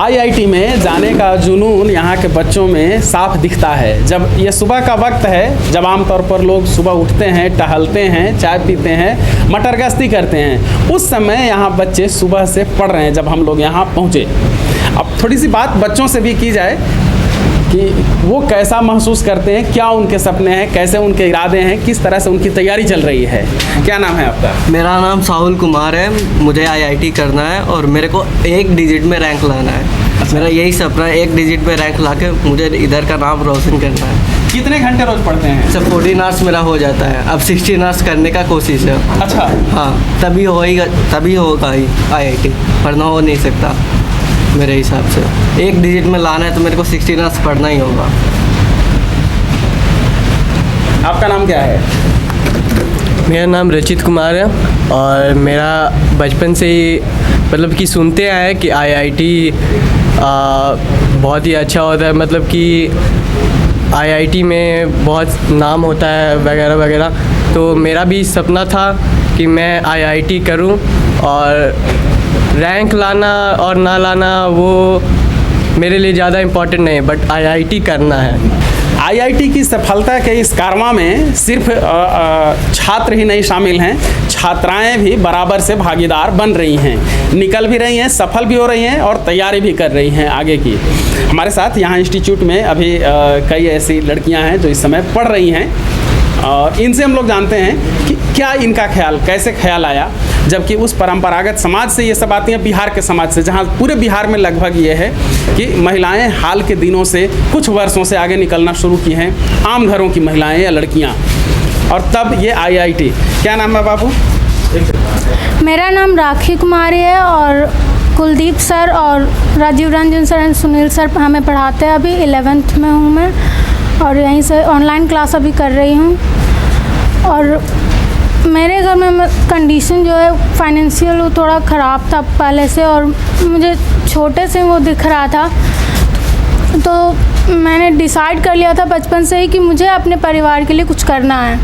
IIT में जाने का जुनून यहाँ के बच्चों में साफ दिखता है। जब ये सुबह का वक्त है, जब आमतौर पर लोग सुबह उठते हैं, टहलते हैं, चाय पीते हैं, मटर गश्ती करते हैं, उस समय यहाँ बच्चे सुबह से पढ़ रहे हैं जब हम लोग यहाँ पहुँचे। अब थोड़ी सी बात बच्चों से भी की जाए कि वो कैसा महसूस करते हैं, क्या उनके सपने हैं, कैसे उनके इरादे हैं, किस तरह से उनकी तैयारी चल रही है। क्या नाम है आपका? मेरा नाम साहुल कुमार है। मुझे आईआईटी करना है और मेरे को 1 डिजिट में रैंक लाना है। मेरा यही सपना है, 1 डिजिट में रैंक लाके मुझे इधर का नाम रोशन करना है। कितने घंटे रोज पढ़ते हैं? सब 14 आवर्स मेरा हो जाता है, अब 16 आवर्स करने का कोशिश है। अच्छा। हाँ, तभी होगा ही आईआईटी, वरना हो नहीं सकता मेरे हिसाब से। 1 डिजिट में लाना है तो मेरे को 16 आवर्स पढ़ना ही होगा। आपका नाम क्या है? मेरा नाम रचित कुमार है और मेरा बचपन से ही मतलब कि सुनते आए कि आईआईटी बहुत ही अच्छा होता है, मतलब कि आईआईटी में बहुत नाम होता है वगैरह वगैरह। तो मेरा भी सपना था कि मैं आईआईटी करूं और रैंक लाना और ना लाना वो मेरे लिए ज़्यादा इम्पोर्टेंट नहीं है, बट आईआईटी करना है। आईआईटी की सफलता के इस कारवां में सिर्फ छात्र ही नहीं शामिल हैं, छात्राएं भी बराबर से भागीदार बन रही हैं, निकल भी रही हैं, सफल भी हो रही हैं और तैयारी भी कर रही हैं आगे की। हमारे साथ यहाँ इंस्टीट्यूट में अभी कई ऐसी लड़कियां हैं जो इस समय पढ़ रही हैं और इनसे हम लोग जानते हैं कि क्या इनका ख्याल, कैसे ख्याल आया, जबकि उस परंपरागत समाज से ये सब आती हैं, बिहार के समाज से, जहाँ पूरे बिहार में लगभग ये है कि महिलाएं हाल के दिनों से कुछ वर्षों से आगे निकलना शुरू की हैं, आम घरों की महिलाएं या लड़कियां, और तब ये आईआईटी। क्या नाम है बाबू? मेरा नाम राखी कुमारी है और कुलदीप सर और Rajiv Ranjan sir and Sunil sir हमें पढ़ाते हैं। अभी 11th में हूँ मैं और यहीं से ऑनलाइन क्लास अभी कर रही हूँ। और मेरे घर में कंडीशन जो है फाइनेंशियल वो थोड़ा ख़राब था पहले से और मुझे छोटे से वो दिख रहा था, तो मैंने डिसाइड कर लिया था बचपन से ही कि मुझे अपने परिवार के लिए कुछ करना है।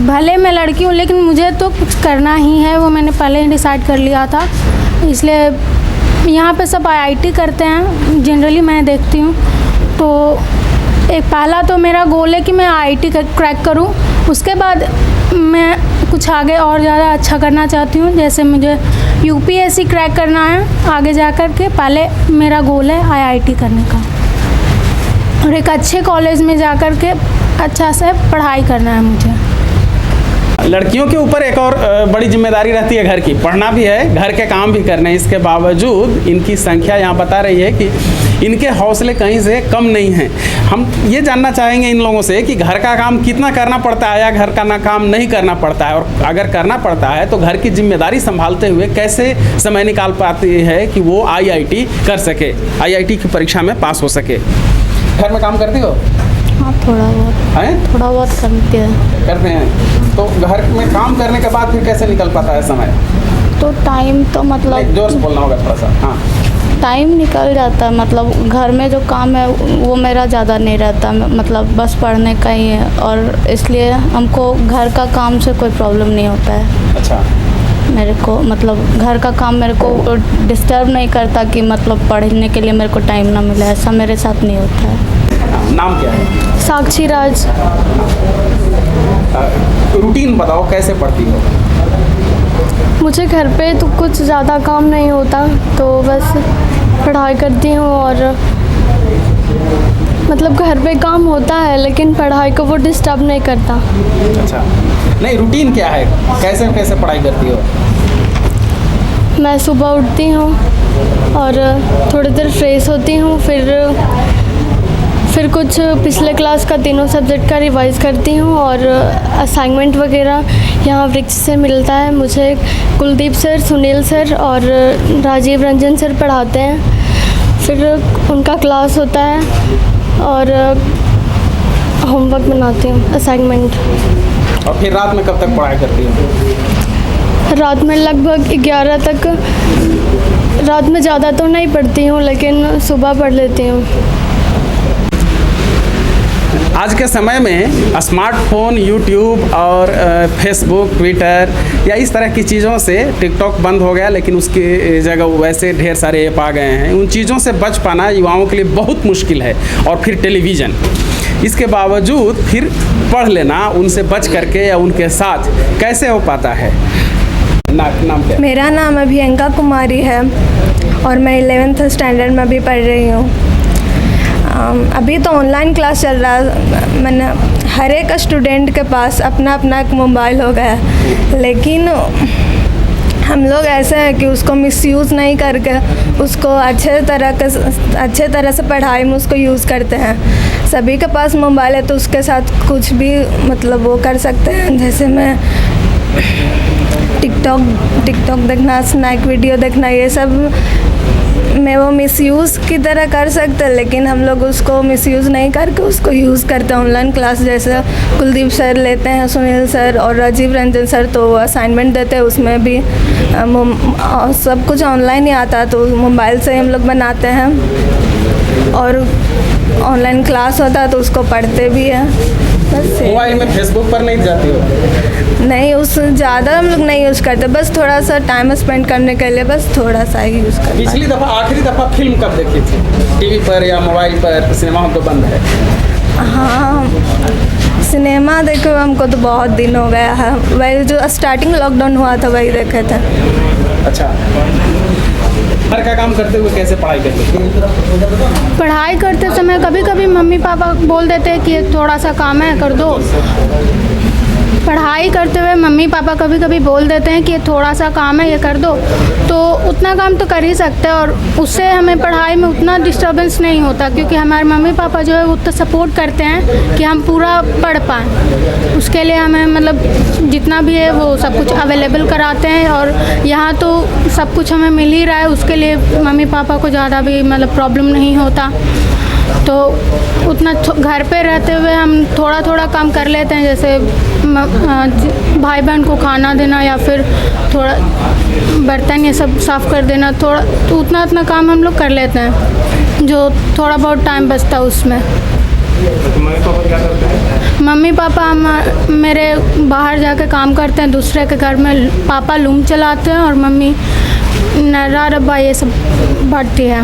भले मैं लड़की हूँ लेकिन मुझे तो कुछ करना ही है, वो मैंने पहले ही डिसाइड कर लिया था। इसलिए यहाँ पे सब आईआईटी करते हैं, जनरली मैं देखती हूँ। तो एक पहला तो मेरा गोल है कि मैं आईआईटी क्रैक करूँ, उसके बाद मैं कुछ आगे और ज़्यादा अच्छा करना चाहती हूँ। जैसे मुझे यूपीएससी क्रैक करना है आगे जा कर के, पहले मेरा गोल है आईआईटी करने का और एक अच्छे कॉलेज में जा कर के अच्छा से पढ़ाई करना है मुझे। लड़कियों के ऊपर एक और बड़ी जिम्मेदारी रहती है घर की, पढ़ना भी है, घर के काम भी करने हैं। इसके बावजूद इनकी संख्या यहाँ बता रही है कि इनके हौसले कहीं से कम नहीं हैं। हम ये जानना चाहेंगे इन लोगों से कि घर का काम कितना करना पड़ता है या घर का ना काम नहीं करना पड़ता है, और अगर करना पड़ता है तो घर की जिम्मेदारी संभालते हुए कैसे समय निकाल पाती है कि वो आईआईटी कर सके, आईआईटी की परीक्षा में पास हो सके। घर में काम करती हो? हाँ, थोड़ा बहुत हैं? थोड़ा बहुत करते हैं। तो घर में काम करने के बाद फिर कैसे निकल पाता है समय? तो टाइम तो मतलब जोर से बोलना होगा थोड़ा सा। हाँ, टाइम निकल जाता है, मतलब घर में जो काम है वो मेरा ज़्यादा नहीं रहता, मतलब बस पढ़ने का ही है और इसलिए हमको घर का काम से कोई प्रॉब्लम नहीं होता है। अच्छा। मेरे को मतलब घर का काम मेरे को डिस्टर्ब नहीं करता कि मतलब पढ़ने के लिए मेरे को टाइम ना मिले, ऐसा मेरे साथ नहीं होता है। नाम क्या है? साक्षी राज। रूटीन बताओ, कैसे पढ़ती हो? मुझे घर पे तो कुछ ज़्यादा काम नहीं होता, तो बस पढ़ाई करती हूँ और मतलब घर पे काम होता है लेकिन पढ़ाई को वो डिस्टर्ब नहीं करता। अच्छा, नहीं रूटीन क्या है, कैसे कैसे पढ़ाई करती हो? मैं सुबह उठती हूँ और थोड़ी देर फ्रेश होती हूँ, फिर कुछ पिछले क्लास का तीनों सब्जेक्ट का रिवाइज़ करती हूँ और असाइनमेंट वगैरह यहाँ वृक्ष से मिलता है। मुझे कुलदीप सर, सुनील सर और राजीव रंजन सर पढ़ाते हैं, फिर उनका क्लास होता है और होमवर्क बनाती हूँ, असाइनमेंट। और फिर रात में कब तक पढ़ाई करती हो? रात में लगभग 11 तक। रात में ज़्यादा तो नहीं पढ़ती हूँ लेकिन सुबह पढ़ लेती हूँ। आज के समय में स्मार्टफोन, यूट्यूब और फेसबुक, ट्विटर या इस तरह की चीज़ों से टिकटॉक बंद हो गया, लेकिन उसकी जगह वैसे ढेर सारे ऐप आ गए हैं। उन चीज़ों से बच पाना युवाओं के लिए बहुत मुश्किल है। और फिर टेलीविज़न, इसके बावजूद फिर पढ़ लेना उनसे बच करके या उनके साथ कैसे हो पाता है? नाम क्या? मेरा नाम अभियंका कुमारी है और मैं 11th स्टैंडर्ड में भी पढ़ रही हूँ। अभी तो ऑनलाइन क्लास चल रहा है, मैंने हर एक स्टूडेंट के पास अपना अपना एक मोबाइल हो गया है, लेकिन हम लोग ऐसे हैं कि उसको मिसयूज़ नहीं करके उसको अच्छे तरह से पढ़ाई में उसको यूज़ करते हैं। सभी के पास मोबाइल है तो उसके साथ कुछ भी मतलब वो कर सकते हैं। जैसे मैं टिकटॉक देखना, स्नैक वीडियो देखना, ये सब में वो मिसयूज़ की तरह कर सकते हैं, लेकिन हम लोग उसको मिसयूज़ नहीं करके उसको यूज़ करते हैं। ऑनलाइन क्लास जैसे कुलदीप सर लेते हैं, सुनील सर और राजीव रंजन सर, तो असाइनमेंट देते हैं, उसमें भी सब कुछ ऑनलाइन ही आता है, तो मोबाइल से ही हम लोग बनाते हैं। और ऑनलाइन क्लास होता है तो उसको पढ़ते भी हैं। बस मोबाइल में फेसबुक पर नहीं जाती हो? नहीं, उस ज़्यादा हम लोग नहीं यूज़ करते, बस थोड़ा सा टाइम स्पेंड करने के लिए बस थोड़ा सा ही यूज़ करते। पिछली दफ़ा, आखिरी दफ़ा फिल्म कब देखी थी? टीवी पर या मोबाइल पर? सिनेमा हम तो बंद है। हाँ, सिनेमा देखे हुए हमको तो बहुत दिन हो गया है। वही जो स्टार्टिंग लॉकडाउन हुआ था वही देखे थे। अच्छा, घर का काम करते हुए कैसे पढ़ाई करते थे? पढ़ाई करते समय कभी कभी मम्मी पापा बोल देते हैं कि ये थोड़ा सा काम है कर दो। पढ़ाई करते हुए मम्मी पापा कभी कभी बोल देते हैं कि ये थोड़ा सा काम है, ये कर दो, तो उतना काम तो कर ही सकते हैं और उससे हमें पढ़ाई में उतना डिस्टर्बेंस नहीं होता, क्योंकि हमारे मम्मी पापा जो है उतना सपोर्ट करते हैं कि हम पूरा पढ़ पाएँ। उसके लिए हमें मतलब जितना भी है वो सब कुछ अवेलेबल कराते हैं, और यहाँ तो सब कुछ हमें मिल ही रहा है, उसके लिए मम्मी पापा को ज़्यादा भी मतलब प्रॉब्लम नहीं होता। तो उतना घर पे रहते हुए हम थोड़ा थोड़ा काम कर लेते हैं, जैसे भाई बहन को खाना देना या फिर थोड़ा बर्तन ये सब साफ़ कर देना, थोड़ा तो उतना काम हम लोग कर लेते हैं, जो थोड़ा बहुत टाइम बचता है उसमें। तो मम्मी पापा क्या करते हैं? मम्मी पापा मेरे बाहर जाके काम करते हैं दूसरे के घर में। पापा लूम चलाते हैं और मम्मी नर्रा रब्बा ये सब बांटती है।